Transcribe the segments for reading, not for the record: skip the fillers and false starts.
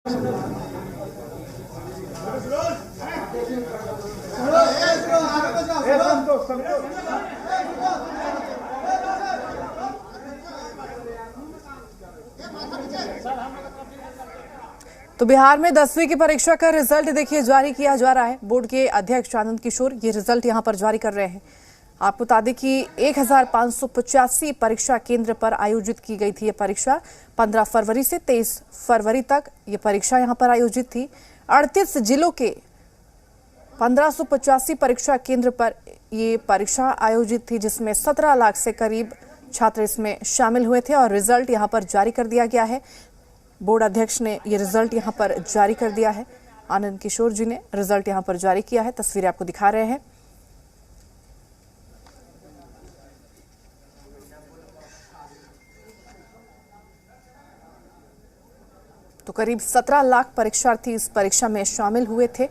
तो बिहार में 10वीं की परीक्षा का रिजल्ट देखिए जारी किया जा रहा है। बोर्ड के अध्यक्ष आनंद किशोर ये रिजल्ट यहां पर जारी कर रहे हैं। आपको बता दें कि 1585 परीक्षा केंद्र पर आयोजित की गई थी। ये परीक्षा 15 फरवरी से 23 फरवरी तक ये परीक्षा यहां पर आयोजित थी। 38 जिलों के 1585 परीक्षा केंद्र पर ये परीक्षा आयोजित थी, जिसमें 17 लाख से करीब छात्र इसमें शामिल हुए थे और रिजल्ट यहां पर जारी कर दिया गया है। बोर्ड अध्यक्ष ने ये रिजल्ट यहां पर जारी कर दिया है। आनंद किशोर जी ने रिजल्ट यहां पर जारी किया है। तस्वीरें आपको दिखा रहे हैं। तो करीब 17 लाख परीक्षार्थी इस परीक्षा में शामिल हुए थे।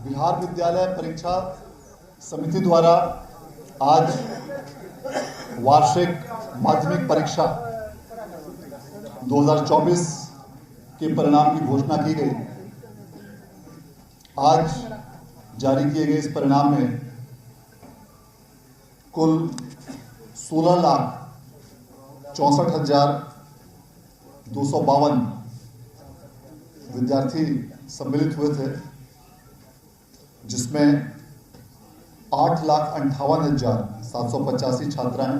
बिहार विद्यालय परीक्षा समिति द्वारा आज वार्षिक माध्यमिक परीक्षा 2024 के परिणाम की घोषणा की गई। आज जारी किए गए इस परिणाम में कुल 16,64,252 विद्यार्थी सम्मिलित हुए थे, जिसमें 8,58,785 छात्राएं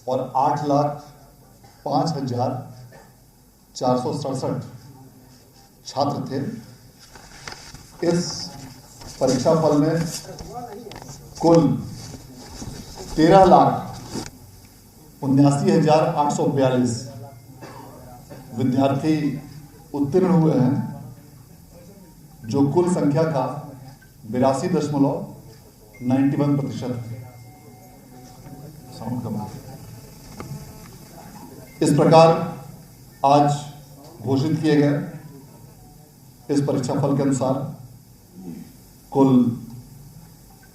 और 8,05,467 छात्र थे। इस परीक्षा फल में कुल 13,79,842 विद्यार्थी उत्तीर्ण हुए हैं, जो कुल संख्या का 82.91% है। इस प्रकार आज घोषित किए गए इस परीक्षा फल के अनुसार कुल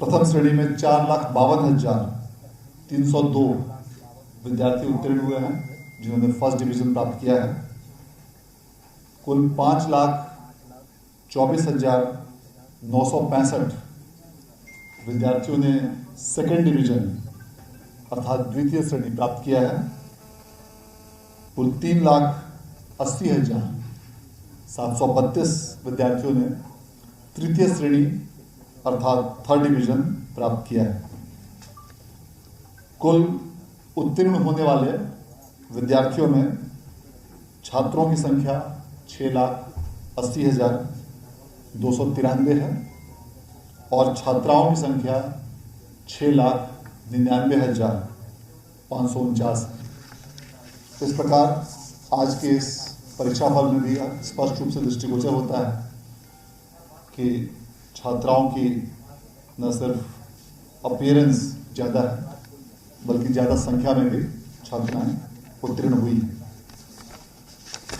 प्रथम श्रेणी में 4,52,302 विद्यार्थी उत्तीर्ण हुए हैं, जिन्होंने फर्स्ट डिवीजन प्राप्त किया है। कुल 5,24,965 विद्यार्थियों ने सेकेंड डिवीजन अर्थात द्वितीय श्रेणी प्राप्त किया है। कुल 3,80,732 विद्यार्थियों ने तृतीय श्रेणी अर्थात थर्ड डिवीजन प्राप्त किया है। कुल उत्तीर्ण होने वाले विद्यार्थियों में छात्रों की संख्या 6,80,293 है और छात्राओं की संख्या 6,99,549 है। इस प्रकार आज के इस परीक्षा फल में भी स्पष्ट रूप से दृष्टिगोचर होता है कि छात्राओं की न सिर्फ अपीयरेंस ज़्यादा है, बल्कि ज़्यादा संख्या में भी छात्राएं उत्तीर्ण हुई हैं।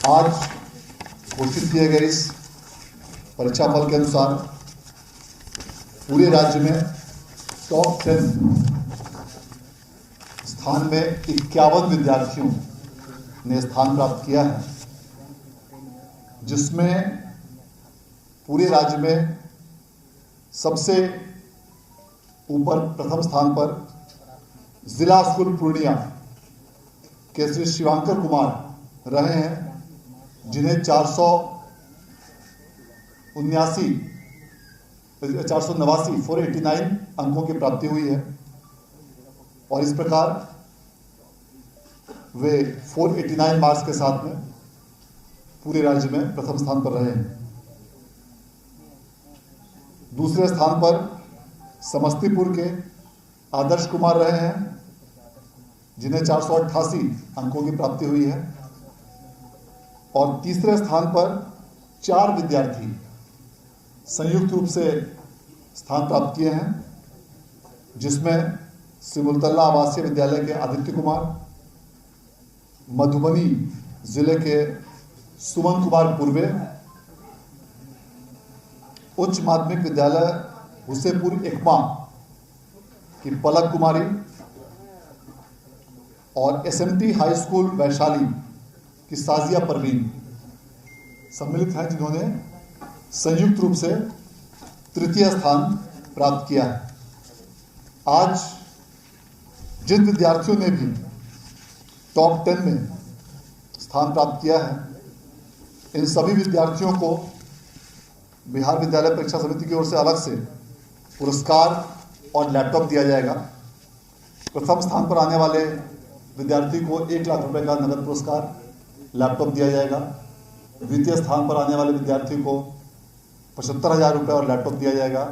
आज घोषित किए गए इस परीक्षा फल के अनुसार पूरे राज्य में टॉप 10 स्थान में 51 विद्यार्थियों ने स्थान प्राप्त किया है, जिसमें पूरे राज्य में सबसे ऊपर प्रथम स्थान पर जिला स्कूल पूर्णिया के श्री शिवांकर कुमार रहे हैं, जिन्हें 489 अंकों की प्राप्ति हुई है और इस प्रकार वे 489 मार्क्स के साथ में पूरे राज्य में प्रथम स्थान पर रहे हैं। दूसरे स्थान पर समस्तीपुर के आदर्श कुमार रहे हैं, जिन्हें 488 अंकों की प्राप्ति हुई है और तीसरे स्थान पर 4 विद्यार्थी संयुक्त रूप से स्थान प्राप्त किए हैं, जिसमें सिमुलतल्ला आवासीय विद्यालय के आदित्य कुमार, मधुबनी जिले के सुमन कुमार पूर्वे, उच्च माध्यमिक विद्यालय हुसेपुर एकमा की पलक कुमारी और SMT हाई स्कूल वैशाली की साजिया परवीन सम्मिलित हैं, जिन्होंने संयुक्त रूप से तृतीय स्थान प्राप्त किया है। आज जिन विद्यार्थियों ने भी टॉप 10 में स्थान प्राप्त किया है, इन सभी विद्यार्थियों को बिहार विद्यालय परीक्षा समिति की ओर से अलग से पुरस्कार और लैपटॉप दिया जाएगा। प्रथम स्थान पर आने वाले विद्यार्थी को 1 लाख रुपए का नगद पुरस्कार, लैपटॉप दिया जाएगा। द्वितीय स्थान पर आने वाले विद्यार्थी को 75,000 रुपये और लैपटॉप दिया जाएगा।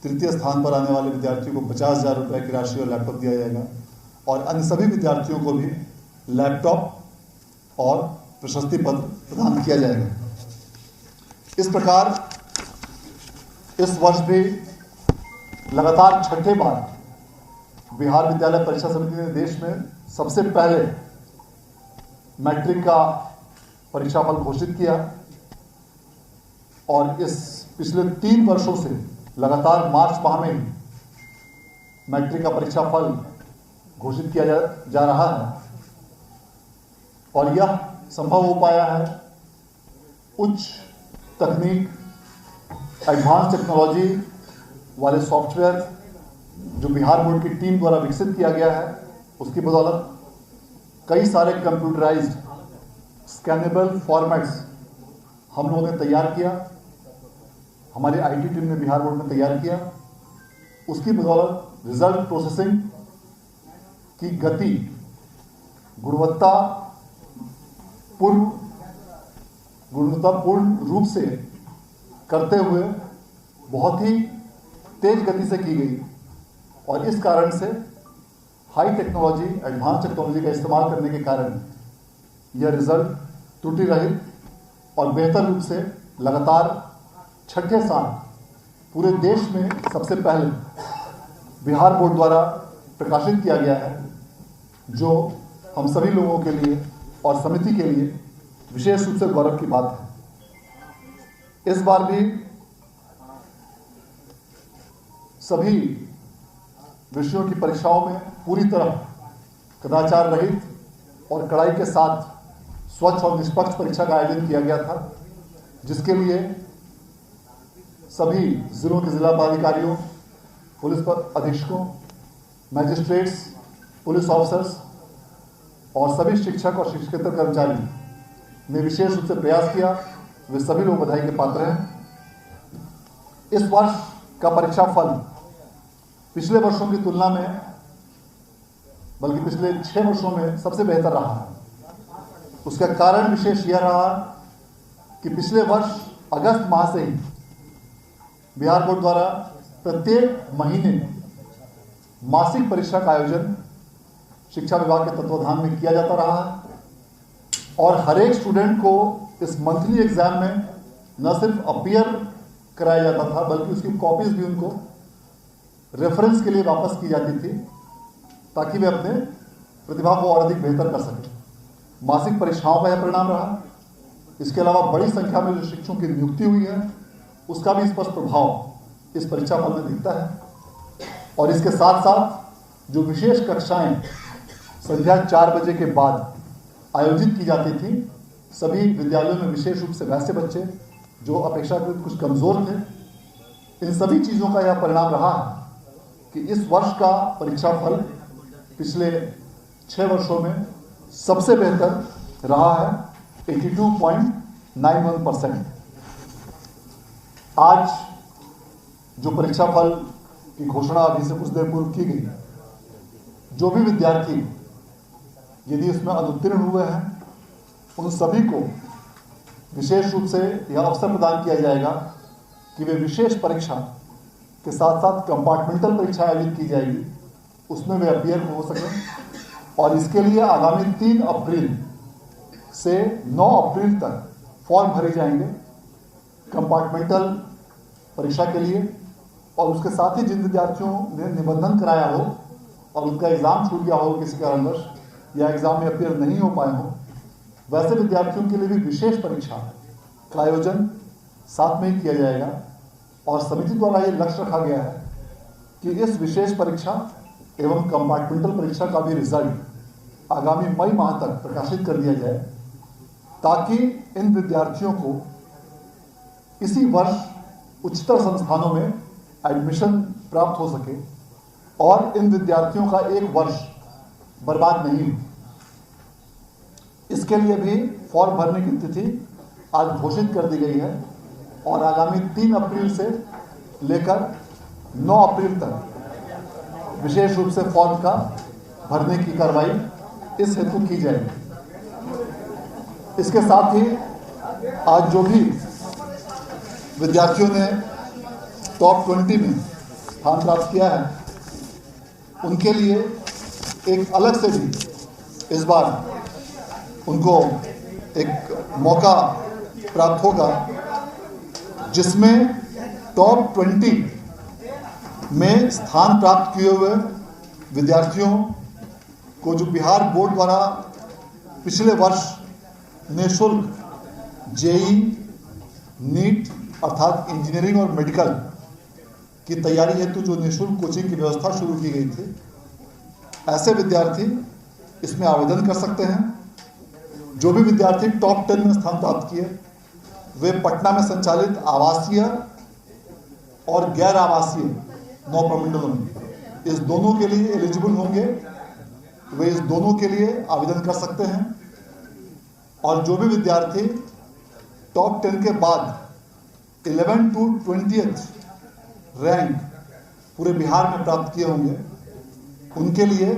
तृतीय स्थान पर आने वाले विद्यार्थी को 50,000 रुपये की राशि और लैपटॉप दिया जाएगा। और अन्य सभी विद्यार्थियों को भी लैपटॉप और प्रशस्ति पत्र प्रदान किया जाएगा। इस प्रकार इस वर्ष भी लगातार छठे बार बिहार विद्यालय परीक्षा समिति ने देश में सबसे पहले मैट्रिक का परीक्षाफल घोषित किया और इस पिछले 3 वर्षों से लगातार मार्च माह में ही मैट्रिक का परीक्षाफल घोषित किया जा रहा है। और यह संभव हो पाया है उच्च तकनीक, एडवांस टेक्नोलॉजी वाले सॉफ्टवेयर जो बिहार बोर्ड की टीम द्वारा विकसित किया गया है, उसकी बदौलत कई सारे कंप्यूटराइज्ड स्कैनेबल फॉर्मेट्स हम लोगों ने तैयार किया, हमारी IT टीम ने बिहार बोर्ड में तैयार किया। उसकी बदौलत रिजल्ट प्रोसेसिंग की गति, गुणवत्तापूर्ण रूप से करते हुए बहुत ही तेज गति से की गई और इस कारण से हाई टेक्नोलॉजी, एडवांस टेक्नोलॉजी का इस्तेमाल करने के कारण यह रिजल्ट त्रुटि रहित और बेहतर रूप से लगातार छठे साल पूरे देश में सबसे पहले बिहार बोर्ड द्वारा प्रकाशित किया गया है, जो हम सभी लोगों के लिए और समिति के लिए विशेष रूप से गौरव की बात है। इस बार भी सभी विषयों की परीक्षाओं में पूरी तरह कदाचार रहित और कड़ाई के साथ स्वच्छ और निष्पक्ष परीक्षा का आयोजन किया गया था, जिसके लिए सभी जिलों के जिला पदाधिकारियों, पुलिस अधीक्षकों, मैजिस्ट्रेट्स, पुलिस ऑफिसर्स और सभी शिक्षक और शिक्षकेतर कर्मचारी ने विशेष रूप से प्रयास किया। वे सभी लोग बधाई के पात्र हैं। इस वर्ष का परीक्षा फल पिछले वर्षों की तुलना में, बल्कि पिछले 6 वर्षों में सबसे बेहतर रहा है। उसका कारण विशेष यह रहा कि पिछले वर्ष अगस्त माह से ही बिहार बोर्ड द्वारा प्रत्येक महीने मासिक परीक्षा का आयोजन शिक्षा विभाग के तत्वाधान में किया जाता रहा है और हर एक स्टूडेंट को इस मंथली एग्जाम में न सिर्फ अपीयर कराया जाता था, बल्कि उसकी कॉपीज भी उनको रेफरेंस के लिए वापस की जाती थी, ताकि वे अपने प्रतिभा को और अधिक बेहतर कर सकें। मासिक परीक्षाओं का यह परिणाम रहा। इसके अलावा बड़ी संख्या में जो शिक्षकों की नियुक्ति हुई है, उसका भी स्पष्ट प्रभाव इस परीक्षा फल में दिखता है। और इसके साथ साथ जो विशेष कक्षाएं संध्या 4 बजे के बाद आयोजित की जाती थी, सभी विद्यालयों में विशेष रूप से वैसे बच्चे जो अपेक्षाकृत कुछ कमजोर थे, इन सभी चीज़ों का यह परिणाम रहा है कि इस वर्ष का परीक्षा फल पिछले 6 वर्षों में सबसे बेहतर रहा है, 82.91%। आज जो परीक्षा फल की घोषणा अभी से कुछ देर पूर्व की गई, जो भी विद्यार्थी यदि इसमें अनुत्तीर्ण हुए हैं, उन सभी को विशेष रूप से यह अवसर प्रदान किया जाएगा कि वे विशेष परीक्षा के साथ साथ कंपार्टमेंटल परीक्षा आयोजित की जाएगी, उसमें वे अपीयर हो सकें। और इसके लिए आगामी 3 अप्रैल से 9 अप्रैल तक फॉर्म भरे जाएंगे कंपार्टमेंटल परीक्षा के लिए। और उसके साथ ही जिन विद्यार्थियों ने निबंधन कराया हो और उनका एग्जाम छूट गया हो किसी कारणवश, या एग्जाम में अपीयर नहीं हो पाए हो, वैसे विद्यार्थियों के लिए भी विशेष परीक्षा का आयोजन साथ में ही किया जाएगा। और समिति द्वारा ये लक्ष्य रखा गया है कि इस विशेष परीक्षा एवं कंपार्टमेंटल परीक्षा का भी रिजल्ट आगामी मई माह तक प्रकाशित कर दिया जाए, ताकि इन विद्यार्थियों को इसी वर्ष उच्चतर संस्थानों में एडमिशन प्राप्त हो सके और इन विद्यार्थियों का एक वर्ष बर्बाद नहीं हो। इसके लिए भी फॉर्म भरने की तिथि आज घोषित कर दी गई है और आगामी 3 अप्रैल से लेकर 9 अप्रैल तक विशेष रूप से फॉर्म का भरने की कार्रवाई इस हेतु की जाएगी। इसके साथ ही आज जो भी विद्यार्थियों ने टॉप 20 में स्थान प्राप्त किया है, उनके लिए एक अलग से भी इस बार उनको एक मौका प्राप्त होगा, जिसमें टॉप 20 में स्थान प्राप्त किए हुए विद्यार्थियों को जो बिहार बोर्ड द्वारा पिछले वर्ष निःशुल्क जेई, नीट अर्थात इंजीनियरिंग और मेडिकल की तैयारी हेतु जो निःशुल्क कोचिंग की व्यवस्था शुरू की गई थी, ऐसे विद्यार्थी इसमें आवेदन कर सकते हैं। जो भी विद्यार्थी टॉप 10 में स्थान प्राप्त किए, वे पटना में संचालित आवासीय और गैर आवासीय 9 प्रमंडलों में इस दोनों के लिए एलिजिबल होंगे, वे इस दोनों के लिए आवेदन कर सकते हैं। और जो भी विद्यार्थी टॉप 10 के बाद 11 to 20th रैंक पूरे बिहार में प्राप्त किए होंगे, उनके लिए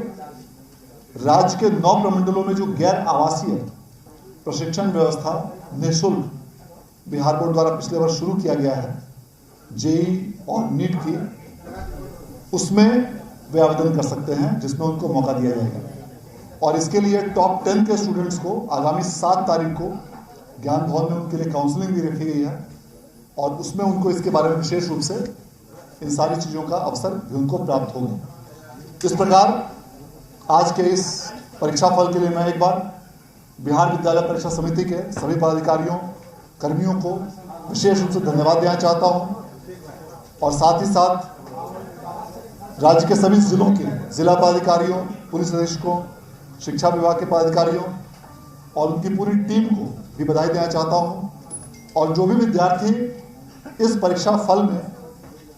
राज्य के 9 प्रमंडलों में जो गैर आवासीय प्रशिक्षण व्यवस्था निःशुल्क बिहार बोर्ड द्वारा पिछले वर्ष शुरू किया गया है, जेई और नीट की, उसमें वे आवेदन कर सकते हैं, जिसमें उनको मौका दिया जाएगा। और इसके लिए टॉप 10 के स्टूडेंट्स को आगामी 7 तारीख को ज्ञान भवन में उनके लिए काउंसलिंग भी रखी गई है और उसमें उनको इसके बारे में विशेष रूप से इन सारी चीज़ों का अवसर भी उनको प्राप्त होगा। इस प्रकार आज के इस परीक्षा फल के लिए मैं एक बार बिहार विद्यालय परीक्षा समिति के सभी पदाधिकारियों, कर्मियों को विशेष रूप से धन्यवाद देना चाहता हूँ और साथ ही साथ राज्य के सभी जिलों के जिला पदाधिकारियों, पुलिस अधीक्षकों, शिक्षा विभाग के पदाधिकारियों और उनकी पूरी टीम को भी बधाई देना चाहता हूँ। और जो भी विद्यार्थी इस परीक्षा फल में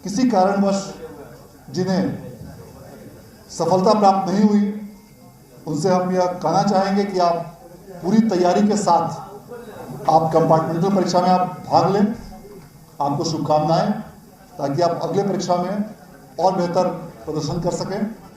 किसी कारणवश जिन्हें सफलता प्राप्त नहीं हुई, उनसे हम यह कहना चाहेंगे कि आप पूरी तैयारी के साथ आप कंपार्टमेंटल परीक्षा में आप भाग लें। आपको शुभकामनाएं, ताकि आप अगले परीक्षा में और बेहतर प्रदर्शन कर सकें।